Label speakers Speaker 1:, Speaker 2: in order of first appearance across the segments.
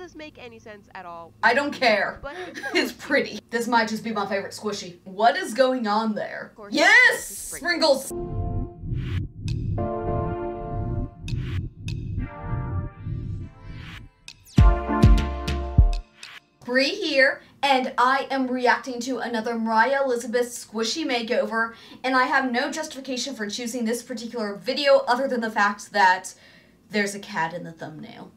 Speaker 1: this make any sense at all?
Speaker 2: I don't care.
Speaker 1: But
Speaker 2: it's pretty. This might just be my favorite squishy. What is going on there? Yes! Sprinkles! Bree here, and I am reacting to another Moriah Elizabeth squishy makeover, and I have no justification for choosing this particular video other than the fact that there's a cat in the thumbnail.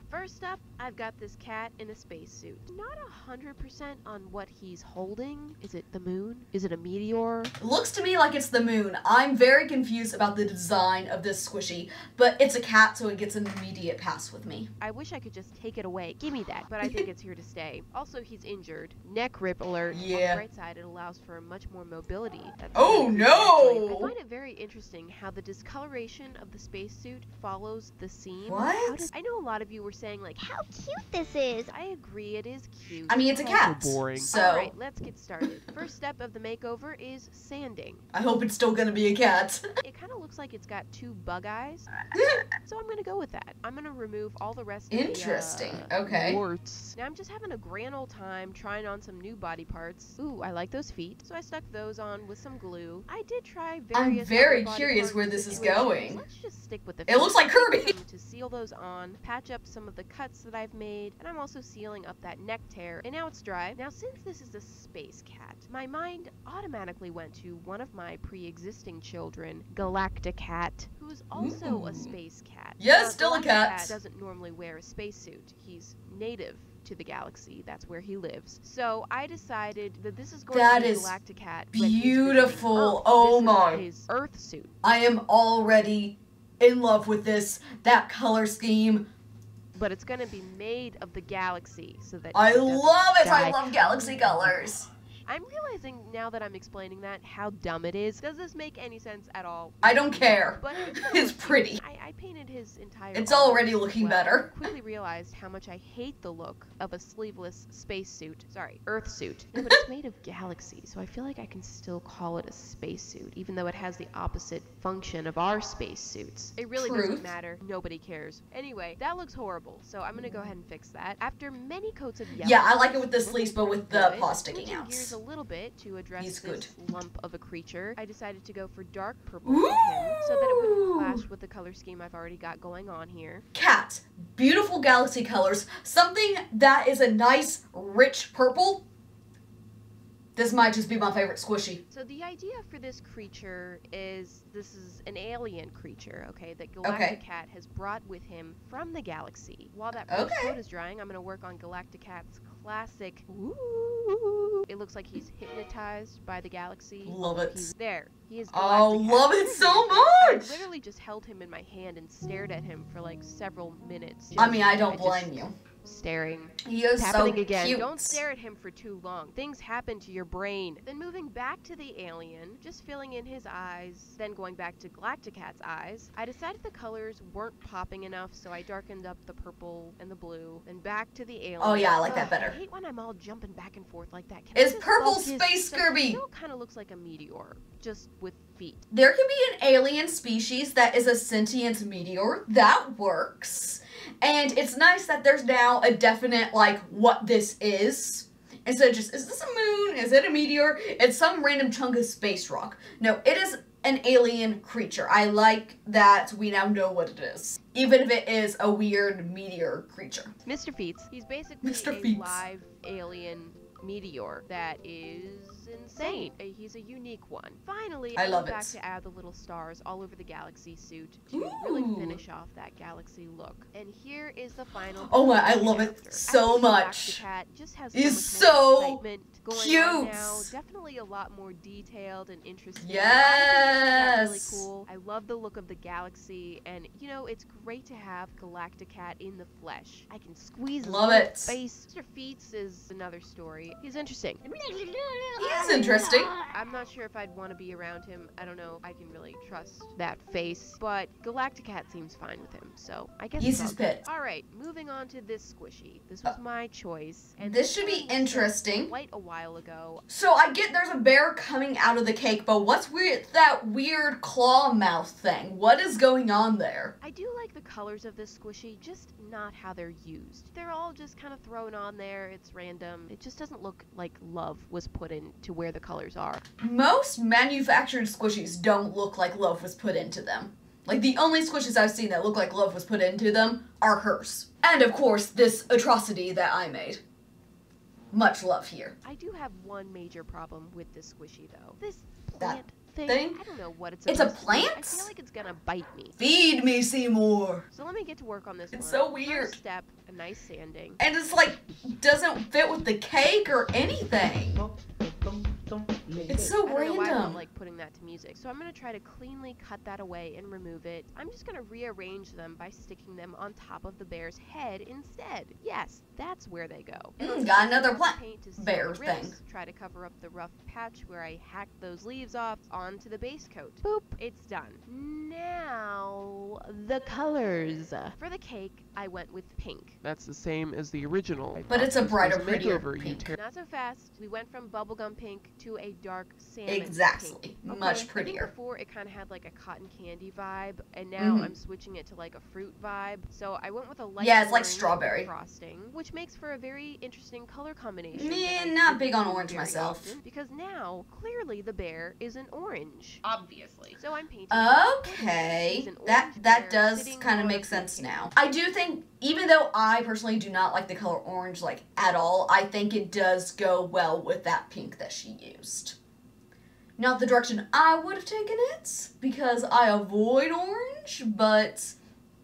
Speaker 1: First up, I've got this cat in a spacesuit. Not 100% on what he's holding. Is it the moon? Is it a meteor?
Speaker 2: It looks to me like it's the moon. I'm very confused about the design of this squishy, but it's a cat, so it gets an immediate pass with me.
Speaker 1: I wish I could just take it away. Give me that. But I think it's here to stay. Also, he's injured. Neck rip alert.
Speaker 2: Yeah.
Speaker 1: On the right side, it allows for much more mobility.
Speaker 2: Oh no!
Speaker 1: I find it very interesting how the discoloration of the spacesuit follows the seam.
Speaker 2: What?
Speaker 1: I know a lot of you were saying, like, how cute this is. I agree, it is cute.
Speaker 2: I mean, it's a cat.
Speaker 3: So boring.
Speaker 2: So.
Speaker 1: Alright, let's get started. First step of the makeover is sanding.
Speaker 2: I hope it's still gonna be a cat.
Speaker 1: It kind of looks like it's got two bug eyes. So I'm gonna go with that. I'm gonna remove all the rest of
Speaker 2: Interesting.
Speaker 1: the
Speaker 2: Okay.
Speaker 1: warts. Now I'm just having a grand old time trying on some new body parts. Ooh, I like those feet. So I stuck those on with some glue. I did try various
Speaker 2: I'm very
Speaker 1: other body
Speaker 2: curious
Speaker 1: part
Speaker 2: where this is
Speaker 1: situations.
Speaker 2: going.
Speaker 1: Let's just stick with the
Speaker 2: It looks like Kirby.
Speaker 1: To seal those on, patch up some of the cuts that I've made, and I'm also sealing up that neck tear, and now it's dry. Now since this is a space cat, my mind automatically went to one of my pre-existing children, Galacticat, who's also a space cat.
Speaker 2: Yes,
Speaker 1: Now,
Speaker 2: still a cat.
Speaker 1: Galacticat doesn't normally wear a spacesuit. He's native to the galaxy. That's where he lives. So I decided that this is going to be Galacticat.
Speaker 2: Beautiful. Oh my.
Speaker 1: His Earth suit.
Speaker 2: I am already in love with this. That color scheme.
Speaker 1: But it's going to be made of the galaxy so that
Speaker 2: I
Speaker 1: he doesn't
Speaker 2: love it.
Speaker 1: die.
Speaker 2: I love galaxy colors.
Speaker 1: I'm realizing now that I'm explaining that how dumb it is. Does this make any sense at all?
Speaker 2: I don't care.
Speaker 1: But
Speaker 2: It's pretty.
Speaker 1: I painted his entire
Speaker 2: It's
Speaker 1: arm
Speaker 2: already
Speaker 1: as
Speaker 2: looking
Speaker 1: well.
Speaker 2: better.
Speaker 1: I quickly realized how much I hate the look of a sleeveless spacesuit. Sorry, Earth suit. But it's made of galaxy, so I feel like I can still call it a spacesuit, even though it has the opposite function of our spacesuits. It really doesn't matter. Nobody cares. Anyway, that looks horrible, so I'm gonna go ahead and fix that. After many coats of yellow.
Speaker 2: Yeah, I like it with the sleeves, but with the paw sticking
Speaker 1: Switching
Speaker 2: out.
Speaker 1: gears a little bit to address
Speaker 2: He's
Speaker 1: this
Speaker 2: good.
Speaker 1: lump of a creature, I decided to go for dark purple for him, so that it wouldn't clash with the color scheme I've already got going on here.
Speaker 2: Cat. Beautiful galaxy colors. Something that is a nice, rich purple. This might just be my favorite squishy.
Speaker 1: So the idea for this creature is this is an alien creature, okay, that Galacticat has brought with him from the galaxy. While that coat is drying, I'm going to work on Galacticat's classic. Ooh. It looks like he's hypnotized by the galaxy.
Speaker 2: Love it.
Speaker 1: He's there. He is
Speaker 2: Oh,
Speaker 1: Galacticat.
Speaker 2: love it so
Speaker 1: I
Speaker 2: much.
Speaker 1: literally just held him in my hand and stared at him for like several minutes.
Speaker 2: I mean, I don't blame you.
Speaker 1: Staring.
Speaker 2: He is so
Speaker 1: again.
Speaker 2: cute.
Speaker 1: Don't stare at him for too long. Things happen to your brain. Then moving back to the alien, just filling in his eyes, then going back to Galacticat's eyes, I decided the colors weren't popping enough, so I darkened up the purple and the blue, then back to the alien.
Speaker 2: Oh yeah, I like that better.
Speaker 1: I hate when I'm all jumping back and forth like that.
Speaker 2: It's purple space Kirby.
Speaker 1: It kind of looks like a meteor, just with feet.
Speaker 2: There can be an alien species that is a sentient meteor. That works. And it's nice that there's now a definite, like, what this is. Instead of just, is this a moon? Is it a meteor? It's some random chunk of space rock. No, it is an alien creature. I like that we now know what it is. Even if it is a weird meteor creature.
Speaker 1: Mr. Feets. He's basically a live alien meteor that is insane. He's a unique one. Finally, I love back to add the little stars all over the galaxy suit to really finish off that galaxy look. And here is the final.
Speaker 2: Oh my, I love it so much.
Speaker 1: Just has
Speaker 2: He's
Speaker 1: so
Speaker 2: cute.
Speaker 1: On now. Definitely a lot more detailed and interesting.
Speaker 2: Yes.
Speaker 1: Really cool. I love the look of the galaxy, and you know, it's great to have Galacticat in the flesh. I can squeeze his
Speaker 2: Love
Speaker 1: little
Speaker 2: it.
Speaker 1: face. Mr. Feats is another story. He's interesting.
Speaker 2: He is interesting.
Speaker 1: I'm not sure if I'd want to be around him. I don't know if I can really trust that face, but Galacticat seems fine with him, so I guess
Speaker 2: He's
Speaker 1: it's all
Speaker 2: his
Speaker 1: good.
Speaker 2: pet.
Speaker 1: Alright, moving on to this squishy. This was my choice. And
Speaker 2: This should be
Speaker 1: one was
Speaker 2: interesting.
Speaker 1: quite a while ago.
Speaker 2: So I get there's a bear coming out of the cake, but what's weird? That weird claw mouth thing. What is going on there?
Speaker 1: I do like the colors of this squishy, just not how they're used. They're all just kind of thrown on there. It's random. It just doesn't look like love was put into where the colors are.
Speaker 2: Most manufactured squishies don't look like love was put into them. Like, the only squishies I've seen that look like love was put into them are hers. And, of course, this atrocity that I made. Much love here.
Speaker 1: I do have one major problem with this squishy, though. This
Speaker 2: That
Speaker 1: plant
Speaker 2: thing?
Speaker 1: I don't know what it's
Speaker 2: It's a
Speaker 1: supposed to do.
Speaker 2: plant?
Speaker 1: I feel like it's gonna bite me.
Speaker 2: Feed me, Seymour.
Speaker 1: So let me get to work on this one.
Speaker 2: It's so weird.
Speaker 1: First step, a nice sanding.
Speaker 2: And it's like, doesn't fit with the cake or anything. It's so
Speaker 1: I don't know why I
Speaker 2: random.
Speaker 1: don't like putting that to music. So I'm going to try to cleanly cut that away and remove it. I'm just going to rearrange them by sticking them on top of the bear's head instead. Yes, that's where they go. And I'll
Speaker 2: Got
Speaker 1: take
Speaker 2: another
Speaker 1: some
Speaker 2: plant
Speaker 1: paint to seal
Speaker 2: bear
Speaker 1: the ribs,
Speaker 2: thing.
Speaker 1: try to cover up the rough patch where I hacked those leaves off onto the base coat. Boop, it's done. Now, the colors. For the cake, I went with pink.
Speaker 3: That's the same as the original.
Speaker 2: But it's a
Speaker 3: This
Speaker 2: brighter,
Speaker 3: was
Speaker 2: prettier
Speaker 3: Makeover. You
Speaker 2: pink.
Speaker 3: tear
Speaker 1: Not so fast. We went from bubblegum pink to a dark salmon
Speaker 2: Exactly.
Speaker 1: pink.
Speaker 2: Much
Speaker 1: I think
Speaker 2: prettier.
Speaker 1: before it kind of had like a cotton candy vibe, and now I'm switching it to like a fruit vibe. So I went with a light
Speaker 2: Yeah, it's like
Speaker 1: orange
Speaker 2: strawberry.
Speaker 1: frosting, which makes for a very interesting color combination.
Speaker 2: Meh,
Speaker 1: that I
Speaker 2: not
Speaker 1: didn't
Speaker 2: big on
Speaker 1: do
Speaker 2: orange
Speaker 1: very
Speaker 2: myself.
Speaker 1: often, because now clearly the bear is an orange.
Speaker 4: Obviously.
Speaker 1: So I'm painting.
Speaker 2: Okay,
Speaker 1: He's an
Speaker 2: that
Speaker 1: orange
Speaker 2: that
Speaker 1: bear
Speaker 2: does
Speaker 1: sitting
Speaker 2: kind of
Speaker 1: on
Speaker 2: make
Speaker 1: a
Speaker 2: sense
Speaker 1: cake.
Speaker 2: now. I do think, even though I personally do not like the color orange like at all, I think it does go well with that pink that she used. Not the direction I would have taken it, because I avoid orange, but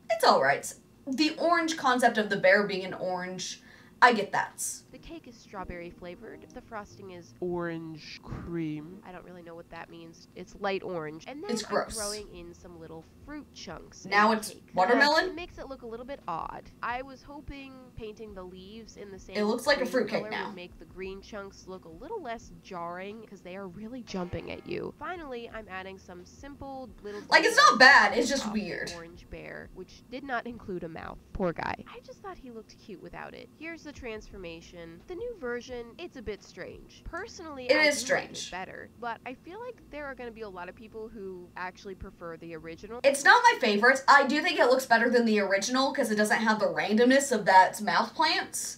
Speaker 2: it's alright. The orange concept of the bear being an orange, I get that.
Speaker 1: The cake is strawberry flavored. The frosting is,
Speaker 3: orange cream.
Speaker 1: I don't really know what that means. It's light orange. And then
Speaker 2: It's gross.
Speaker 1: I'm throwing in some little fruit chunks.
Speaker 2: Now
Speaker 1: in the
Speaker 2: it's
Speaker 1: cake.
Speaker 2: watermelon?
Speaker 1: It makes it look a little bit odd. I was hoping painting the leaves in the same
Speaker 2: It looks like a
Speaker 1: green
Speaker 2: fruitcake
Speaker 1: color
Speaker 2: now.
Speaker 1: would make the green chunks look a little less jarring because they are really jumping at you. Finally, I'm adding some simple little
Speaker 2: Like, it's
Speaker 1: details
Speaker 2: not bad,
Speaker 1: to
Speaker 2: it's just
Speaker 1: top the
Speaker 2: weird.
Speaker 1: Orange bear, which did not include a mouth. Poor guy. I just thought he looked cute without it. Here's the transformation. The new version, it's a bit strange. Personally,
Speaker 2: It
Speaker 1: I
Speaker 2: is
Speaker 1: do like it
Speaker 2: strange.
Speaker 1: better, but I feel like there are going to be a lot of people who actually prefer the original.
Speaker 2: It's not my favorite. I do think it looks better than the original because it doesn't have the randomness of that mouth plant.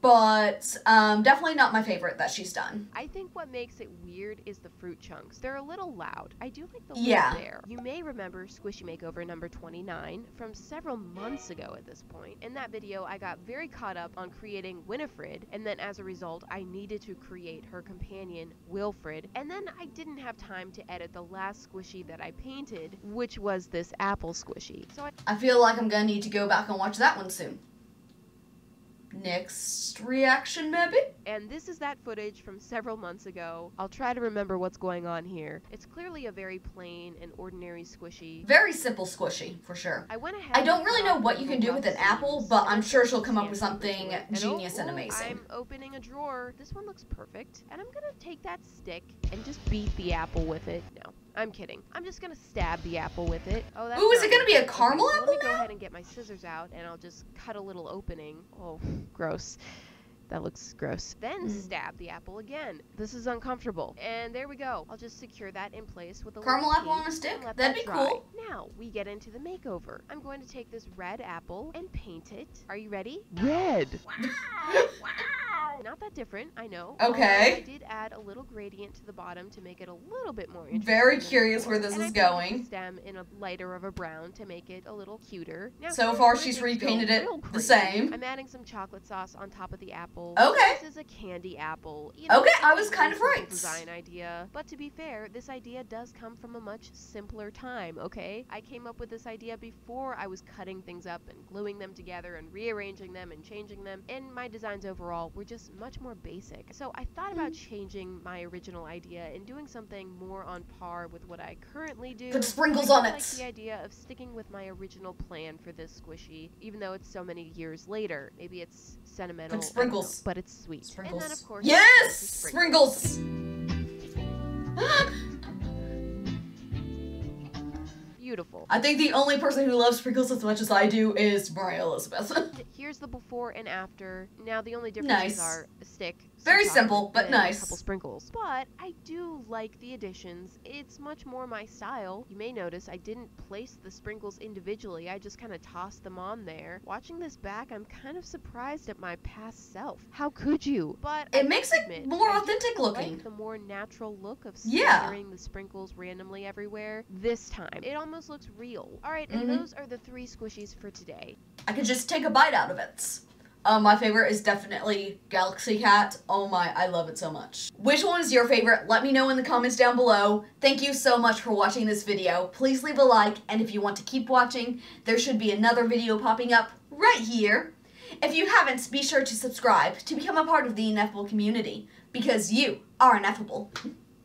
Speaker 2: But definitely not my favorite that she's done.
Speaker 1: I think what makes it weird is the fruit chunks. They're a little loud. I do like the
Speaker 2: Yeah.
Speaker 1: look there. You may remember Squishy Makeover number 29 from several months ago at this point. In that video, I got very caught up on creating Winifred, and then as a result, I needed to create her companion, Wilfred, and then I didn't have time to edit the last squishy that I painted, which was this apple squishy. So
Speaker 2: I feel like I'm gonna need to go back and watch that one soon. Next reaction, maybe?
Speaker 1: And this is that footage from several months ago. I'll try to remember what's going on here. It's clearly a very plain and ordinary squishy.
Speaker 2: Very simple squishy, for sure.
Speaker 1: I went ahead
Speaker 2: I don't
Speaker 1: and
Speaker 2: really
Speaker 1: cut
Speaker 2: know
Speaker 1: off
Speaker 2: what
Speaker 1: the
Speaker 2: you can do
Speaker 1: rough
Speaker 2: with an apple,
Speaker 1: seams
Speaker 2: but
Speaker 1: and
Speaker 2: I'm
Speaker 1: then
Speaker 2: sure
Speaker 1: put
Speaker 2: she'll come up with
Speaker 1: sandpaper
Speaker 2: something
Speaker 1: to it. And
Speaker 2: genius and
Speaker 1: oh,
Speaker 2: amazing.
Speaker 1: I'm opening a drawer. This one looks perfect. And I'm gonna take that stick and just beat the apple with it. No, I'm kidding. I'm just gonna stab the apple with it. Oh, that's
Speaker 2: Ooh, is
Speaker 1: not
Speaker 2: it gonna be a
Speaker 1: working.
Speaker 2: caramel
Speaker 1: Okay, so
Speaker 2: apple
Speaker 1: let me go
Speaker 2: now?
Speaker 1: ahead and get my scissors out and I'll just cut a little opening. Oh, gross. That looks gross. Then stab the apple again. This is uncomfortable. And there we go. I'll just secure that in place with a
Speaker 2: Caramel
Speaker 1: little
Speaker 2: apple on
Speaker 1: tape
Speaker 2: a stick?
Speaker 1: and let
Speaker 2: That'd
Speaker 1: that
Speaker 2: be
Speaker 1: dry.
Speaker 2: cool.
Speaker 1: Now, we get into the makeover. I'm going to take this red apple and paint it. Are you ready?
Speaker 3: Red.
Speaker 1: Not that different, I know.
Speaker 2: Okay.
Speaker 1: Although I did add a little gradient to the bottom to make it a little bit more interesting.
Speaker 2: Very
Speaker 1: than
Speaker 2: curious
Speaker 1: before.
Speaker 2: where this
Speaker 1: And
Speaker 2: is
Speaker 1: I painted
Speaker 2: going.
Speaker 1: the stem in a lighter of a brown to make it a little cuter. Now,
Speaker 2: So
Speaker 1: here's
Speaker 2: far,
Speaker 1: where
Speaker 2: she's
Speaker 1: things go
Speaker 2: repainted it
Speaker 1: real
Speaker 2: the
Speaker 1: crazy.
Speaker 2: same.
Speaker 1: I'm adding some chocolate sauce on top of the apple.
Speaker 2: Okay.
Speaker 1: This is a candy apple. You
Speaker 2: Okay,
Speaker 1: it's
Speaker 2: I
Speaker 1: a
Speaker 2: was
Speaker 1: really
Speaker 2: kind of
Speaker 1: simple
Speaker 2: right.
Speaker 1: Design idea, but to be fair, this idea does come from a much simpler time. Okay, I came up with this idea before I was cutting things up and gluing them together and rearranging them and changing them. And my designs overall were just was much more basic. So I thought about changing my original idea and doing something more on par with what I currently do.
Speaker 2: Put sprinkles
Speaker 1: I
Speaker 2: on
Speaker 1: do
Speaker 2: it.
Speaker 1: like the idea of sticking with my original plan for this squishy, even though it's so many years later. Maybe it's sentimental,
Speaker 2: Put sprinkles.
Speaker 1: but it's sweet.
Speaker 2: Sprinkles.
Speaker 1: And then, of course,
Speaker 2: yes!
Speaker 1: sprinkles. Beautiful.
Speaker 2: I think the only person who loves sprinkles as much as I do is Moriah Elizabeth.
Speaker 1: Here's the before and after. Now the only differences are a stick.
Speaker 2: Very
Speaker 1: some
Speaker 2: simple,
Speaker 1: chocolate,
Speaker 2: but
Speaker 1: and
Speaker 2: nice.
Speaker 1: A couple sprinkles. But I do like the additions. It's much more my style. You may notice I didn't place the sprinkles individually. I just kind of tossed them on there. Watching this back, I'm kind of surprised at my past self. How could you? But
Speaker 2: it makes it more authentic looking.
Speaker 1: Like the more natural look of
Speaker 2: yeah.
Speaker 1: scattering the sprinkles randomly everywhere. This time, it almost looks real. All right, and those are the 3 squishies for today.
Speaker 2: I could just take a bite out of it. My favorite is definitely Galaxy Cat. Oh my, I love it so much. Which one is your favorite? Let me know in the comments down below. Thank you so much for watching this video. Please leave a like, and if you want to keep watching, there should be another video popping up right here. If you haven't, be sure to subscribe to become a part of the Ineffable community, because you are ineffable.